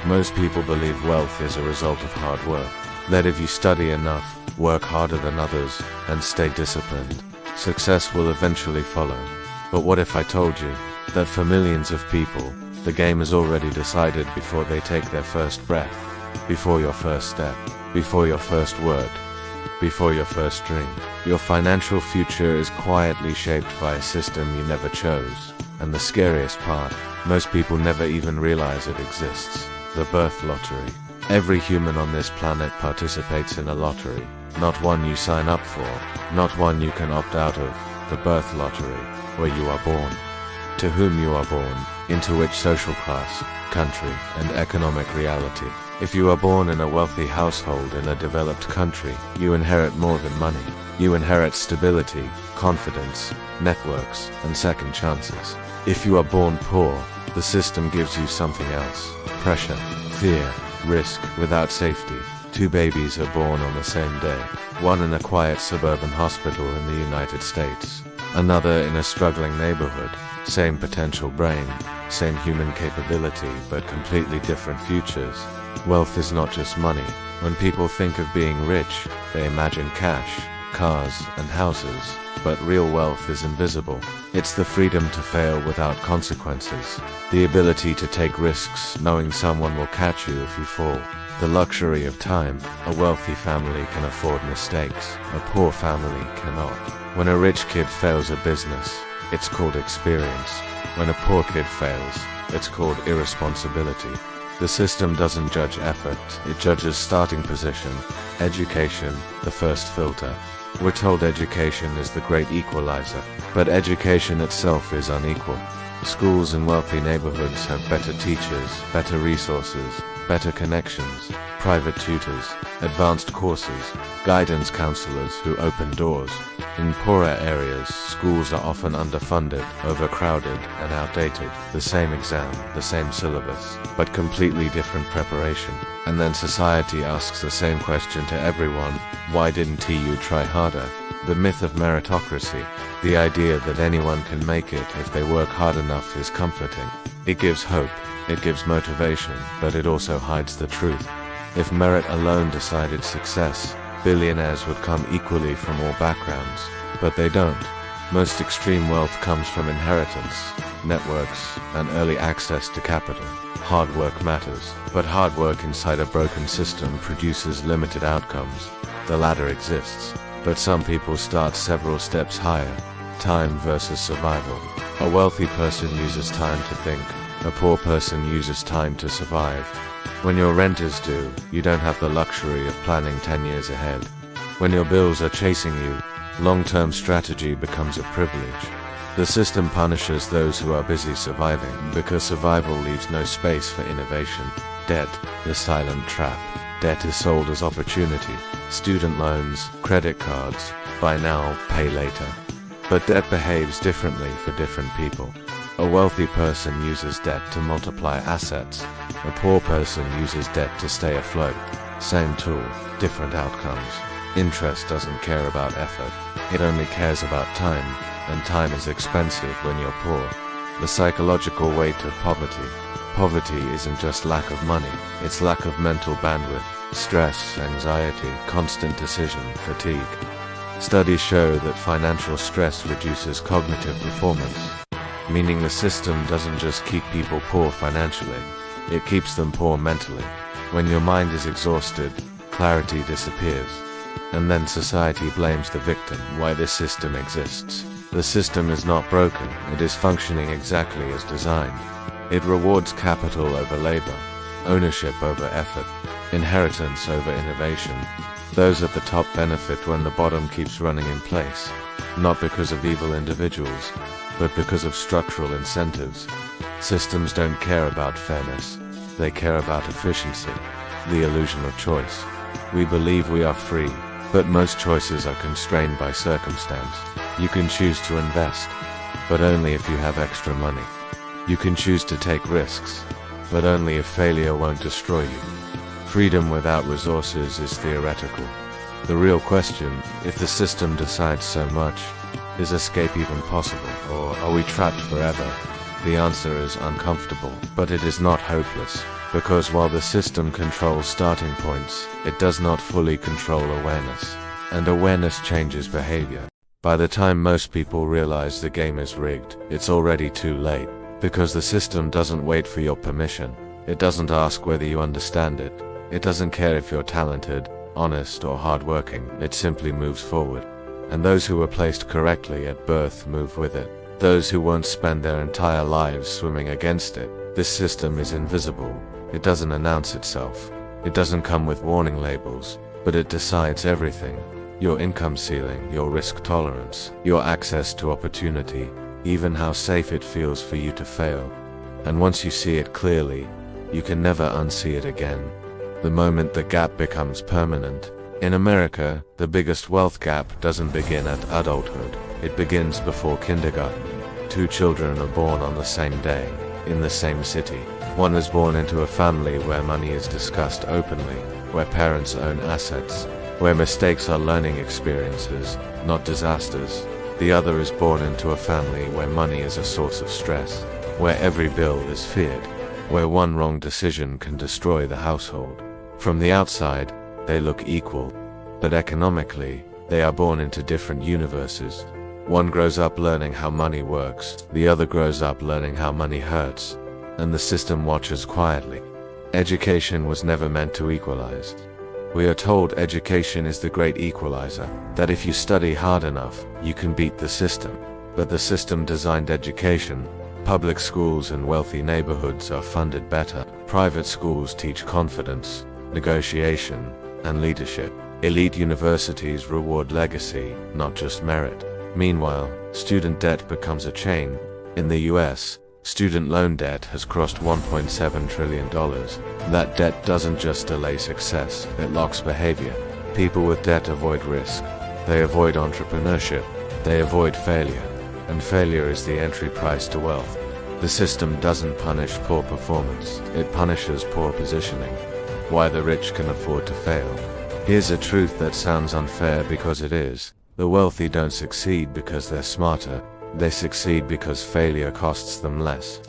Most people believe wealth is a result of hard work. That if you study enough, work harder than others, and stay disciplined, success will eventually follow. But what if I told you that for millions of people, the game is already decided before they take their first breath, before your first step, before your first word, before your first dream? Your financial future is quietly shaped by a system you never chose. And the scariest part, most people never even realize it exists. The birth lottery. Every human on this planet participates in a lottery. Not one you sign up for, not one you can opt out of. The birth lottery, where you are born, to whom you are born, into which social class, country, and economic reality. If you are born in a wealthy household in a developed country, you inherit more than money. You inherit stability, confidence, networks, and second chances. If you are born poor, the system gives you something else: pressure, fear, risk. Without safety, 2 babies are born on the same day. One in a quiet suburban hospital in the United States, another in a struggling neighborhood. Same potential brain, same human capability, but completely different futures. Wealth is not just money. When people think of being rich, they imagine cash, cars, and houses. But real wealth is invisible. It's the freedom to fail without consequences. The ability to take risks knowing someone will catch you if you fall. The luxury of time. A wealthy family can afford mistakes. A poor family cannot. When a rich kid fails a business, it's called experience. When a poor kid fails, it's called irresponsibility. The system doesn't judge effort, it judges starting position. Education, the first filter. We're told education is the great equalizer, but education itself is unequal. Schools in wealthy neighborhoods have better teachers, better resources, better connections, private tutors, advanced courses, guidance counselors who open doors. In poorer areas, schools are often underfunded, overcrowded, and outdated. The same exam, the same syllabus, but completely different preparation. And then society asks the same question to everyone: why didn't you try harder? The myth of meritocracy. The idea that anyone can make it if they work hard enough is comforting. It gives hope, it gives motivation, but it also hides the truth. If merit alone decided success, billionaires would come equally from all backgrounds. But they don't. Most extreme wealth comes from inheritance, networks, and early access to capital. Hard work matters, but hard work inside a broken system produces limited outcomes. The ladder exists, but some people start several steps higher. Time versus survival. A wealthy person uses time to think. A poor person uses time to survive. When your rent is due, you don't have the luxury of planning 10 years ahead. When your bills are chasing you, long-term strategy becomes a privilege. The system punishes those who are busy surviving because survival leaves no space for innovation. Debt, the silent trap. Debt is sold as opportunity. Student loans, credit cards, buy now, pay later. But debt behaves differently for different people. A wealthy person uses debt to multiply assets. A poor person uses debt to stay afloat. Same tool, different outcomes. Interest doesn't care about effort. It only cares about time, and time is expensive when you're poor. The psychological weight of poverty. Poverty isn't just lack of money, it's lack of mental bandwidth, stress, anxiety, constant decision fatigue. Studies show that financial stress reduces cognitive performance, meaning the system doesn't just keep people poor financially, it keeps them poor mentally. When your mind is exhausted, clarity disappears. And then society blames the victim why this system exists. The system is not broken, it is functioning exactly as designed. It rewards capital over labor, ownership over effort, inheritance over innovation. Those at the top benefit when the bottom keeps running in place, not because of evil individuals, but because of structural incentives. Systems don't care about fairness, they care about efficiency, the illusion of choice. We believe we are free, but most choices are constrained by circumstance. You can choose to invest, but only if you have extra money. You can choose to take risks, but only if failure won't destroy you. Freedom without resources is theoretical. The real question, if the system decides so much, is escape even possible, or are we trapped forever? The answer is uncomfortable, but it is not hopeless. Because while the system controls starting points, it does not fully control awareness. And awareness changes behavior. By the time most people realize the game is rigged, it's already too late. Because the system doesn't wait for your permission. It doesn't ask whether you understand it. It doesn't care if you're talented, honest, or hardworking. It simply moves forward. And those who were placed correctly at birth move with it. Those who won't spend their entire lives swimming against it. This system is invisible. It doesn't announce itself. It doesn't come with warning labels, but it decides everything. Your income ceiling, your risk tolerance, your access to opportunity, even how safe it feels for you to fail. And once you see it clearly, you can never unsee it again. The moment the gap becomes permanent. In America, the biggest wealth gap doesn't begin at adulthood. It begins before kindergarten. 2 children are born on the same day, in the same city. One is born into a family where money is discussed openly, where parents own assets, where mistakes are learning experiences, not disasters. The other is born into a family where money is a source of stress, where every bill is feared, where one wrong decision can destroy the household. From the outside, they look equal, but economically, they are born into different universes. One grows up learning how money works, the other grows up learning how money hurts, and the system watches quietly. Education was never meant to equalize. We are told education is the great equalizer, that if you study hard enough, you can beat the system. But the system designed education. Public schools in wealthy neighborhoods are funded better. Private schools teach confidence, negotiation, and leadership. Elite universities reward legacy, not just merit. Meanwhile, student debt becomes a chain. In the US, student loan debt has crossed $1.7 trillion. That debt doesn't just delay success, it locks behavior. People with debt avoid risk. They avoid entrepreneurship. They avoid failure. And failure is the entry price to wealth. The system doesn't punish poor performance, it punishes poor positioning. Why the rich can afford to fail. Here's a truth that sounds unfair because it is. The wealthy don't succeed because they're smarter. They succeed because failure costs them less.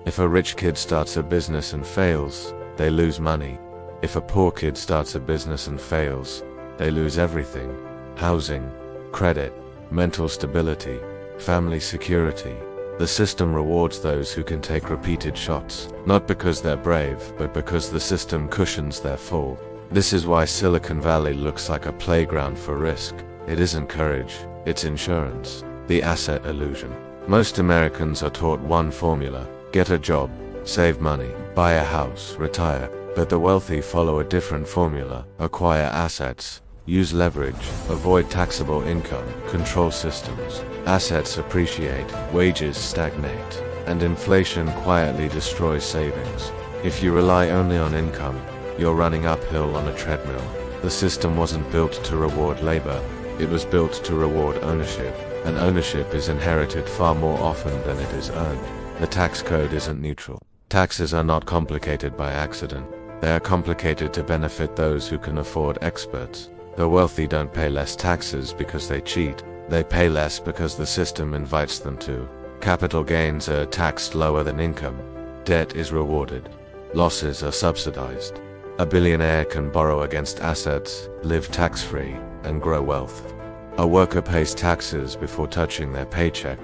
If a rich kid starts a business and fails, they lose money. If a poor kid starts a business and fails, they lose everything. Housing, credit, mental stability, family security. The system rewards those who can take repeated shots, not because they're brave, but because the system cushions their fall. This is why Silicon Valley looks like a playground for risk. It isn't courage, it's insurance. The asset illusion. Most Americans are taught one formula: get a job, save money, buy a house, retire. But the wealthy follow a different formula: acquire assets, use leverage, avoid taxable income, control systems. Assets appreciate, wages stagnate, and inflation quietly destroys savings. If you rely only on income, you're running uphill on a treadmill. The system wasn't built to reward labor, it was built to reward ownership. And ownership is inherited far more often than it is earned. The tax code isn't neutral. Taxes are not complicated by accident. They are complicated to benefit those who can afford experts. The wealthy don't pay less taxes because they cheat. They pay less because the system invites them to. Capital gains are taxed lower than income. Debt is rewarded. Losses are subsidized. A billionaire can borrow against assets, live tax-free, and grow wealth. A worker pays taxes before touching their paycheck.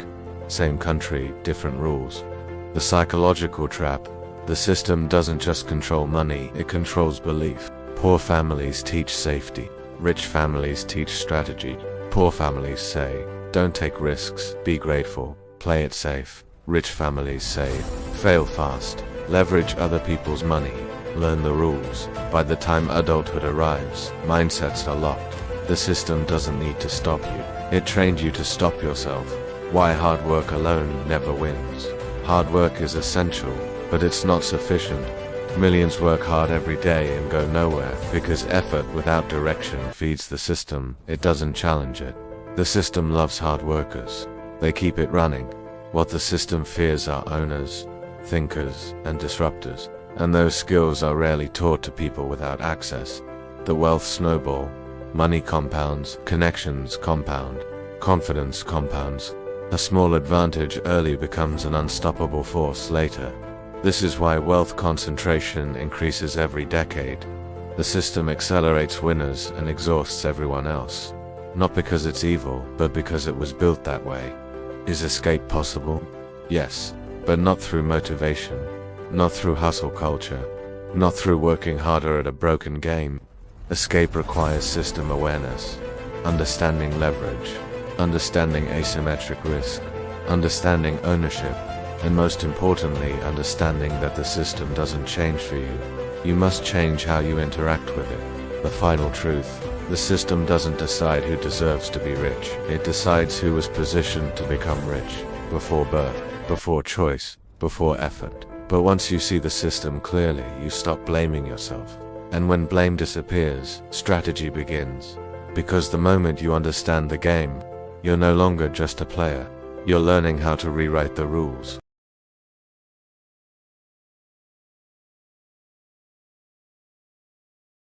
Same country, different rules. The psychological trap. The system doesn't just control money, it controls belief. Poor families teach safety. Rich families teach strategy. Poor families say, don't take risks, be grateful, play it safe. Rich families say, fail fast, leverage other people's money, learn the rules. By the time adulthood arrives, mindsets are locked. The system doesn't need to stop you. It trained you to stop yourself. Why hard work alone never wins. Hard work is essential, but it's not sufficient. Millions work hard every day and go nowhere because effort without direction feeds the system. It doesn't challenge it. The system loves hard workers. They keep it running. What the system fears are owners, thinkers, and disruptors. And those skills are rarely taught to people without access. The wealth snowball. Money compounds, connections compound, confidence compounds. A small advantage early becomes an unstoppable force later. This is why wealth concentration increases every decade. The system accelerates winners and exhausts everyone else. Not because it's evil, but because it was built that way. Is escape possible? Yes, but not through motivation, not through hustle culture, not through working harder at a broken game. Escape requires system awareness, understanding leverage, understanding asymmetric risk, understanding ownership, and most importantly, understanding that the system doesn't change for you. You must change how you interact with it. The final truth: the system doesn't decide who deserves to be rich. It decides who was positioned to become rich, before birth, before choice, before effort. But once you see the system clearly, you stop blaming yourself. And when blame disappears, strategy begins. Because the moment you understand the game, you're no longer just a player. You're learning how to rewrite the rules.